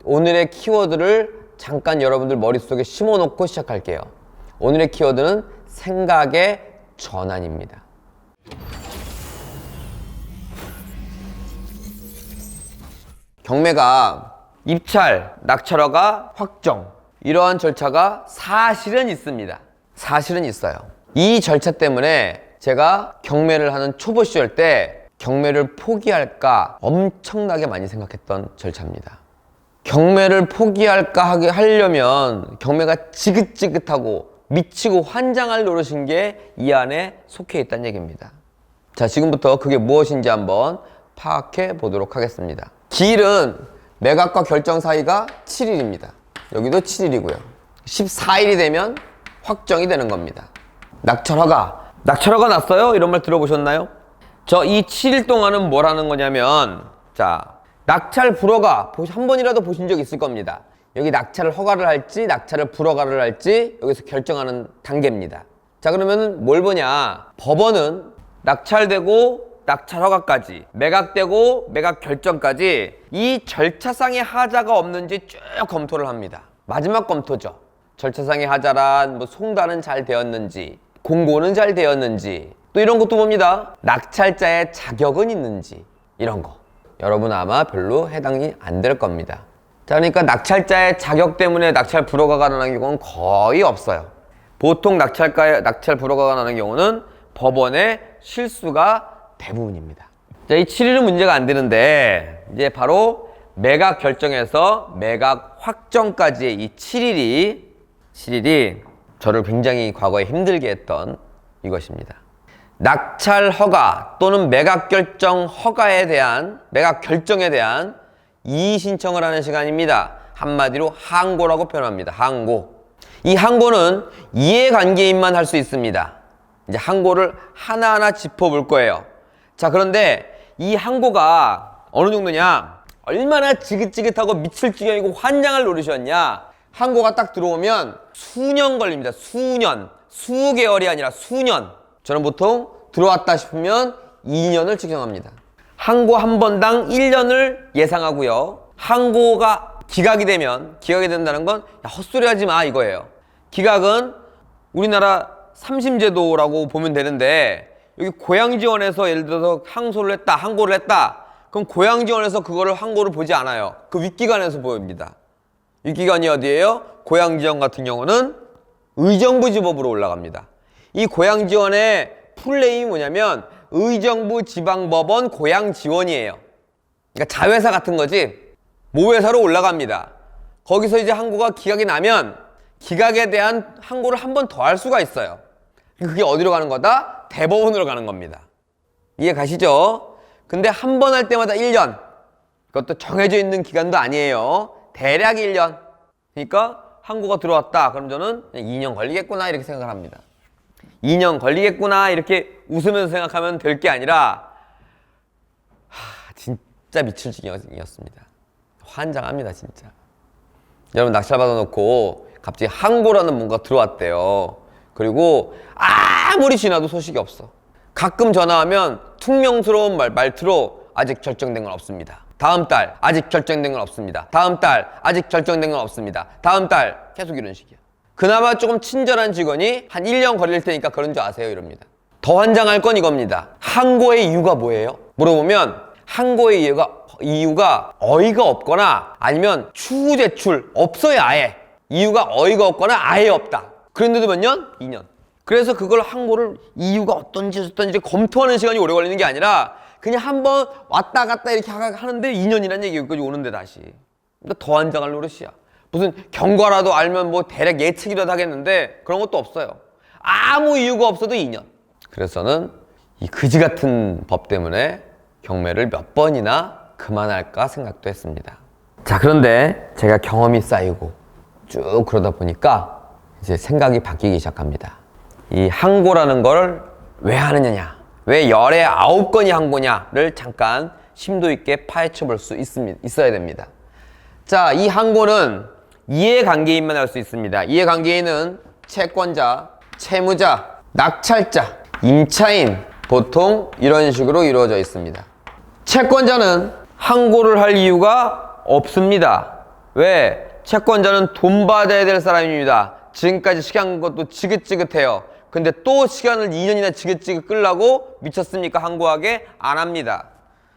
오늘의 키워드를 잠깐 여러분들 머릿속에 심어놓고 시작할게요. 오늘의 키워드는 생각의 전환입니다. 경매가 입찰, 낙찰허가, 확정 이러한 절차가 사실은 있습니다. 사실은 있어요. 이 절차 때문에 제가 경매를 하는 초보 시절 때 경매를 포기할까 엄청나게 많이 생각했던 절차입니다. 경매를 포기할까 하려면 경매가 지긋지긋하고 미치고 환장할 노릇인 게 이 안에 속해 있다는 얘기입니다. 자, 지금부터 그게 무엇인지 한번 파악해 보도록 하겠습니다. 기일은 매각과 결정 사이가 7일입니다. 여기도 7일이고요. 14일이 되면 확정이 되는 겁니다. 낙찰허가 났어요? 이런 말 들어보셨나요? 저 이 7일 동안은 뭘 하는 거냐면, 자, 낙찰 불허가 한 번이라도 보신 적 있을 겁니다. 여기 낙찰을 허가를 할지 낙찰을 불허가를 할지 여기서 결정하는 단계입니다. 자, 그러면 뭘 보냐? 법원은 낙찰되고 낙찰 허가까지, 매각되고 매각 결정까지 이 절차상의 하자가 없는지 쭉 검토를 합니다. 마지막 검토죠. 절차상의 하자란 뭐 송달은 잘 되었는지, 공고는 잘 되었는지, 또 이런 것도 봅니다. 낙찰자의 자격은 있는지, 이런 거. 여러분 아마 별로 해당이 안 될 겁니다. 자, 그러니까 낙찰자의 자격 때문에 낙찰 불허가가 나는 경우는 거의 없어요. 보통 낙찰 불허가가 나는 경우는 법원의 실수가 대부분입니다. 자, 이 7일은 문제가 안 되는데, 이제 바로 매각 결정에서 매각 확정까지의 이 7일이 저를 굉장히 과거에 힘들게 했던 이것입니다. 낙찰 허가 또는 매각 결정에 대한 이의 신청을 하는 시간입니다. 한마디로 항고라고 표현합니다. 항고. 이 항고는 이해관계인만 할 수 있습니다. 이제 항고를 하나하나 짚어볼 거예요. 자, 그런데 이 항고가 어느 정도냐? 얼마나 지긋지긋하고 미칠 지경이고 환장할 노릇이었냐? 항고가 딱 들어오면 수년 걸립니다. 수년. 수개월이 아니라 수년. 저는 보통 들어왔다 싶으면 2년을 측정합니다. 항고 한 번당 1년을 예상하고요. 항고가 기각이 된다는 건 야, 헛소리 하지 마 이거예요. 기각은 우리나라 삼심제도라고 보면 되는데, 여기 고양지원에서 예를 들어서 항고를 했다. 그럼 고양지원에서 그거를 항고를 보지 않아요. 그 윗기관에서 보입니다. 윗기관이 어디예요? 고양지원 같은 경우는 의정부지법으로 올라갑니다. 이 고양지원의 풀네임이 뭐냐면 의정부지방법원 고양지원이에요. 그러니까 자회사 같은 거지. 모회사로 올라갑니다. 거기서 이제 항고가 기각이 나면 기각에 대한 항고를 한 번 더 할 수가 있어요. 그게 어디로 가는 거다? 대법원으로 가는 겁니다. 이해 가시죠? 근데 한 번 할 때마다 1년. 그것도 정해져 있는 기간도 아니에요. 대략 1년. 그러니까 항고가 들어왔다. 그럼 저는 2년 걸리겠구나 이렇게 생각을 합니다. 2년 걸리겠구나 이렇게 웃으면서 생각하면 될 게 아니라 진짜 미칠 지경이었습니다. 환장합니다 진짜. 여러분 낙찰 받아놓고 갑자기 항고라는 뭔가 들어왔대요. 그리고 아무리 지나도 소식이 없어. 가끔 전화하면 퉁명스러운 말투로 아직 결정된 건 없습니다. 다음 달 아직 결정된 건 없습니다. 다음 달 아직 결정된 건 없습니다. 다음 달 계속 이런 식이야. 그나마 조금 친절한 직원이 한 1년 걸릴 테니까 그런 줄 아세요 이럽니다. 더 환장할 건 이겁니다. 항고의 이유가 뭐예요? 물어보면 항고의 이유가 어이가 없거나 아니면 추후 제출 없어요. 아예 이유가 어이가 없거나 아예 없다. 그런데도 몇 년? 2년. 그래서 그걸 항고를 이유가 어떤지 검토하는 시간이 오래 걸리는 게 아니라 그냥 한번 왔다 갔다 이렇게 하는데 2년이라는 얘기 여기까지 오는데 다시. 그러니까 더 환장할 노릇이야. 무슨 경과라도 알면 뭐 대략 예측이라도 하겠는데 그런 것도 없어요. 아무 이유가 없어도 2년. 그래서 저는 이 그지 같은 법 때문에 경매를 몇 번이나 그만할까 생각도 했습니다. 자, 그런데 제가 경험이 쌓이고 쭉 그러다 보니까 이제 생각이 바뀌기 시작합니다. 이 항고라는 걸 왜 하느냐, 왜 열에 9건이 항고냐를 잠깐 심도 있게 파헤쳐 볼 수 있어야 됩니다. 자, 이 항고는 이해관계인만 할 수 있습니다. 이해관계인은 채권자, 채무자, 낙찰자, 임차인, 보통 이런 식으로 이루어져 있습니다. 채권자는 항고를 할 이유가 없습니다. 왜? 채권자는 돈 받아야 될 사람입니다. 지금까지 시간 것도 지긋지긋해요. 근데 또 시간을 2년이나 지긋지긋 끌라고 미쳤습니까? 항고하게 안 합니다.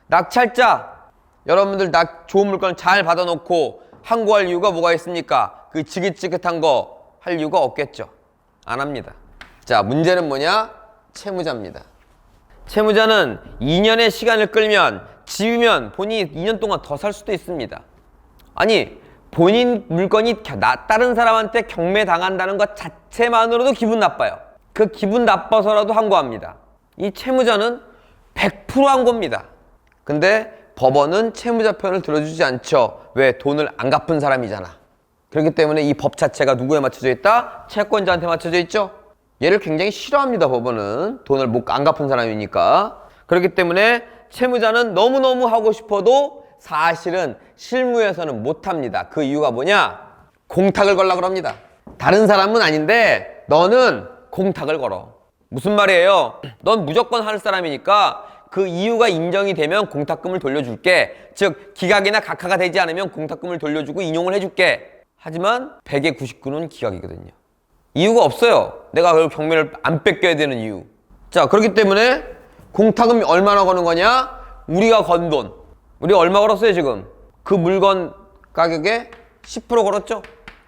낙찰자, 여러분들 좋은 물건 잘 받아놓고 항고할 이유가 뭐가 있습니까? 그 지긋지긋한 거 할 이유가 없겠죠. 안 합니다. 자, 문제는 뭐냐? 채무자입니다. 채무자는 2년의 시간을 끌면 집이면 본인이 2년 동안 더 살 수도 있습니다. 아니, 본인 물건이 다른 사람한테 경매당한다는 것 자체만으로도 기분 나빠요. 그 기분 나빠서라도 항고합니다. 이 채무자는 100% 항고입니다. 근데 법원은 채무자 편을 들어주지 않죠. 왜? 돈을 안 갚은 사람이잖아. 그렇기 때문에 이 법 자체가 누구에 맞춰져 있다? 채권자한테 맞춰져 있죠. 얘를 굉장히 싫어합니다. 법원은 돈을 안 갚은 사람이니까. 그렇기 때문에 채무자는 너무너무 하고 싶어도 사실은 실무에서는 못합니다. 그 이유가 뭐냐? 공탁을 걸려고 합니다. 다른 사람은 아닌데 너는 공탁을 걸어. 무슨 말이에요? 넌 무조건 할 사람이니까 그 이유가 인정이 되면 공탁금을 돌려줄게. 즉 기각이나 각하가 되지 않으면 공탁금을 돌려주고 인용을 해줄게. 하지만 100의 99는 기각이거든요. 이유가 없어요. 내가 그 경매를 안 뺏겨야 되는 이유. 자, 그렇기 때문에 공탁금이 얼마나 거는 거냐? 우리가 건 돈. 우리가 얼마 걸었어요 지금? 그 물건 가격에 10% 걸었죠?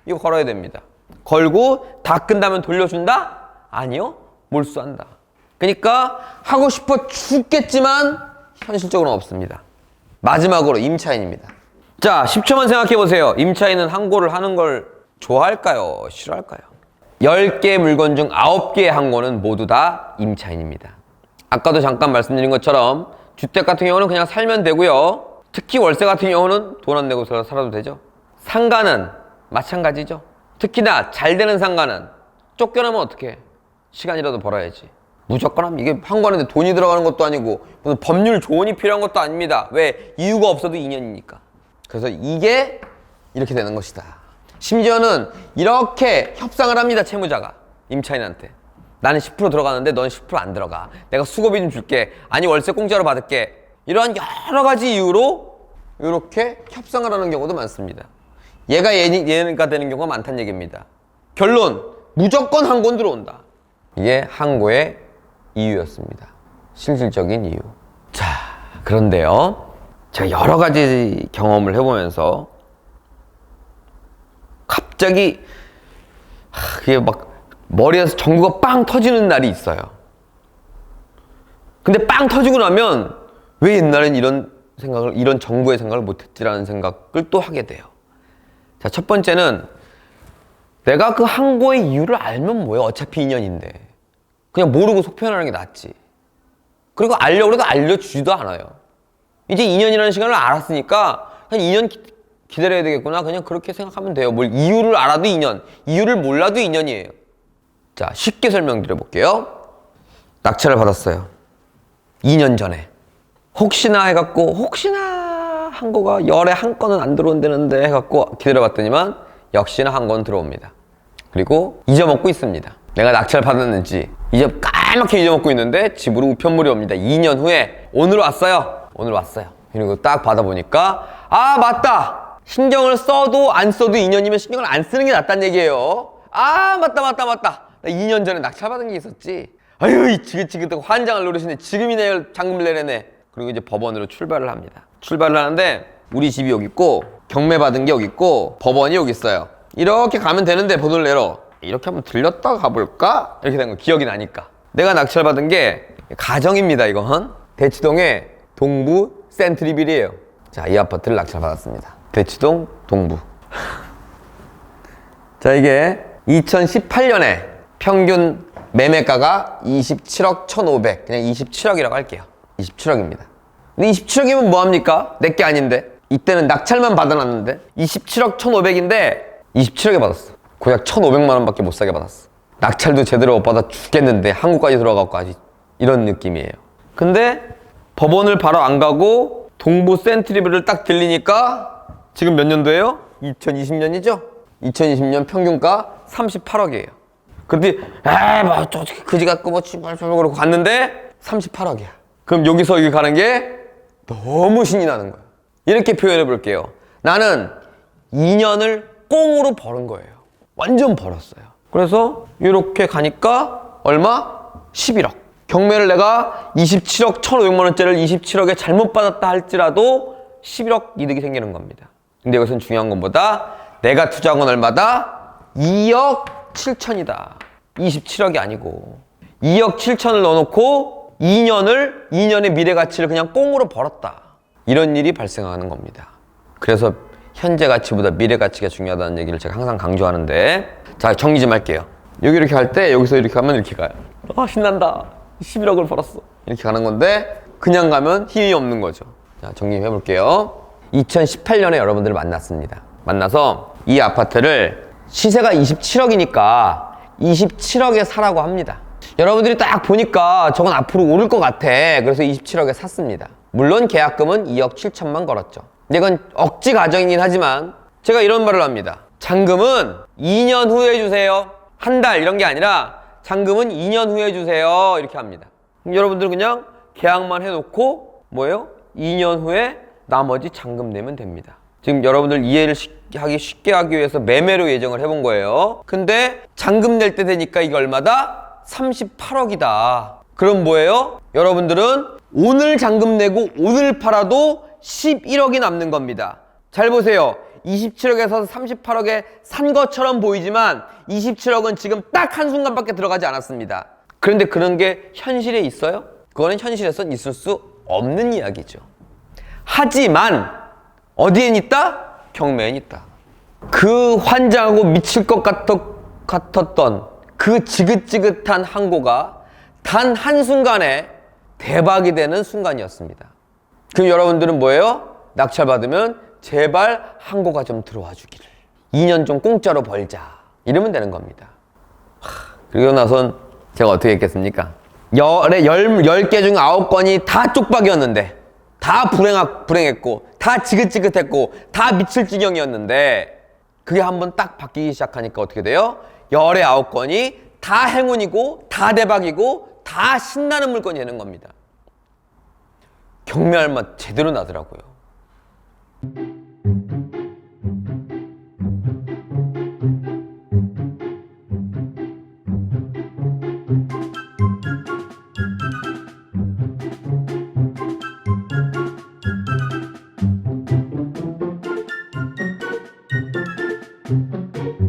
이거 걸어야 됩니다. 걸고 다 끝나면 돌려준다? 아니요. 몰수한다. 그러니까 하고 싶어 죽겠지만 현실적으로는 없습니다. 마지막으로 임차인입니다. 자, 10초만 생각해 보세요. 임차인은 항고를 하는 걸 좋아할까요? 싫어할까요? 10개의 물건 중 9개의 항고는 모두 다 임차인입니다. 아까도 잠깐 말씀드린 것처럼 주택 같은 경우는 그냥 살면 되고요. 특히 월세 같은 경우는 돈 안 내고 살아도 되죠. 상가는 마찬가지죠. 특히나 잘 되는 상가는 쫓겨나면 어떡해? 시간이라도 벌어야지. 무조건 합니다. 이게 항고하는데 돈이 들어가는 것도 아니고 무슨 법률 조언이 필요한 것도 아닙니다. 왜? 이유가 없어도 2년이니까. 그래서 이게 이렇게 되는 것이다. 심지어는 이렇게 협상을 합니다. 채무자가 임차인한테. 나는 10% 들어가는데 넌 10% 안 들어가. 내가 수고비 좀 줄게. 아니 월세 공짜로 받을게. 이러한 여러 가지 이유로 이렇게 협상을 하는 경우도 많습니다. 얘가 되는 경우가 많다는 얘기입니다. 결론, 무조건 항고는 들어온다. 이게 항고의 이유였습니다. 실질적인 이유. 자, 그런데요. 제가 여러 가지 경험을 해보면서 갑자기 그게 막 머리에서 전구가 빵 터지는 날이 있어요. 근데 빵 터지고 나면 왜 옛날엔 이런 정부의 생각을 못했지라는 생각을 또 하게 돼요. 자, 첫 번째는 내가 그 항고의 이유를 알면 뭐야? 어차피 2년인데. 그냥 모르고 속 표현하는 게 낫지. 그리고 알려고 해도 알려주지도 않아요. 이제 2년이라는 시간을 알았으니까 그냥 2년 기다려야 되겠구나. 그냥 그렇게 생각하면 돼요. 뭘 이유를 알아도 2년, 이유를 몰라도 2년이에요. 자, 쉽게 설명드려 볼게요. 낙찰을 받았어요. 2년 전에. 혹시나 해갖고 혹시나 항고가 열에 한 건은 안 들어온다는데 해갖고 기다려봤더니만 역시나 한 건 들어옵니다. 그리고 잊어먹고 있습니다. 내가 낙찰 받았는지 까맣게 잊어먹고 있는데 집으로 우편물이 옵니다. 2년 후에 오늘 왔어요. 그리고 딱 받아보니까 아 맞다. 신경을 써도 안 써도 2년이면 신경을 안 쓰는 게 낫다는 얘기예요. 아 맞다. 나 2년 전에 낙찰 받은 게 있었지. 아유 지긋지긋하고 환장을 노리시네. 지금이네 잔금을 내려네. 그리고 이제 법원으로 출발을 합니다. 출발을 하는데 우리 집이 여기 있고 경매 받은 게 여기 있고 법원이 여기 있어요. 이렇게 가면 되는데 돈을 내러 이렇게 한번 들렸다 가볼까? 이렇게 된 거 기억이 나니까. 내가 낙찰 받은 게 가정입니다. 이건 대치동의 동부 센트리빌이에요. 자, 이 아파트를 낙찰 받았습니다. 대치동 동부. 자, 이게 2018년에 평균 매매가가 27억 1,500. 그냥 27억이라고 할게요. 27억입니다. 근데 27억이면 뭐합니까? 내게 아닌데. 이때는 낙찰만 받아놨는데 27억 1,500인데 27억에 받았어. 고작 1,500만 원밖에 못 사게 받았어. 낙찰도 제대로 못 받아 죽겠는데 한국까지 들어가고 아직 이런 느낌이에요. 근데 법원을 바로 안 가고 동부 센트리빌을 딱 들리니까 지금 몇 년도예요? 2020년이죠? 2020년 평균가 38억이에요. 그런데 뭐 그지 같고 뭐 씨발 그러고 갔는데 38억이야. 그럼 여기서 여기 가는 게 너무 신이 나는 거야. 이렇게 표현해 볼게요. 나는 2년을 꽁으로 벌은 거예요. 완전 벌었어요. 그래서 이렇게 가니까 얼마? 11억. 경매를 내가 27억 1,500만 원짜리를 27억에 잘못 받았다 할지라도 11억 이득이 생기는 겁니다. 근데 여기서는 중요한 것보다 내가 투자한 건 얼마다? 2억 7천이다. 27억이 아니고 2억 7천을 넣어놓고 2년의 미래 가치를 그냥 꽁으로 벌었다. 이런 일이 발생하는 겁니다. 그래서 현재 가치보다 미래 가치가 중요하다는 얘기를 제가 항상 강조하는데, 자, 정리 좀 할게요. 여기 이렇게 할 때 여기서 이렇게 가면 이렇게 가요. 아, 신난다. 11억을 벌었어. 이렇게 가는 건데 그냥 가면 힘이 없는 거죠. 자, 정리해 볼게요. 2018년에 여러분들을 만났습니다. 만나서 이 아파트를 시세가 27억이니까 27억에 사라고 합니다. 여러분들이 딱 보니까 저건 앞으로 오를 것 같아. 그래서 27억에 샀습니다. 물론 계약금은 2억 7천만 걸었죠. 근데 이건 억지 가정이긴 하지만 제가 이런 말을 합니다. 잔금은 2년 후에 주세요. 한 달 이런 게 아니라 잔금은 2년 후에 주세요. 이렇게 합니다. 그럼 여러분들은 그냥 계약만 해놓고 뭐예요? 2년 후에 나머지 잔금 내면 됩니다. 지금 여러분들 이해를 쉽게 하기 위해서 매매로 예정을 해본 거예요. 근데 잔금 낼 때 되니까 이게 얼마다? 38억이다. 그럼 뭐예요? 여러분들은 오늘 잔금 내고 오늘 팔아도 11억이 남는 겁니다. 잘 보세요. 27억에서 38억에 산 것처럼 보이지만 27억은 지금 딱 한순간밖에 들어가지 않았습니다. 그런데 그런 게 현실에 있어요? 그거는 현실에선 있을 수 없는 이야기죠. 하지만 어디엔 있다? 경매엔 있다. 그 환장하고 미칠 것 같았던 그 지긋지긋한 항고가 단 한순간에 대박이 되는 순간이었습니다. 그럼 여러분들은 뭐예요? 낙찰받으면 제발 항고가 좀 들어와 주기를. 2년 좀 공짜로 벌자. 이러면 되는 겁니다. 그리고 나선 제가 어떻게 했겠습니까? 10개 중 9건이 다 쪽박이었는데, 다 불행했고, 다 지긋지긋했고, 다 미칠 지경이었는데, 그게 한번 딱 바뀌기 시작하니까 어떻게 돼요? 10의 9건이 다 행운이고, 다 대박이고, 다 신나는 물건이 되는 겁니다. 경매할 맛 제대로 나더라고요.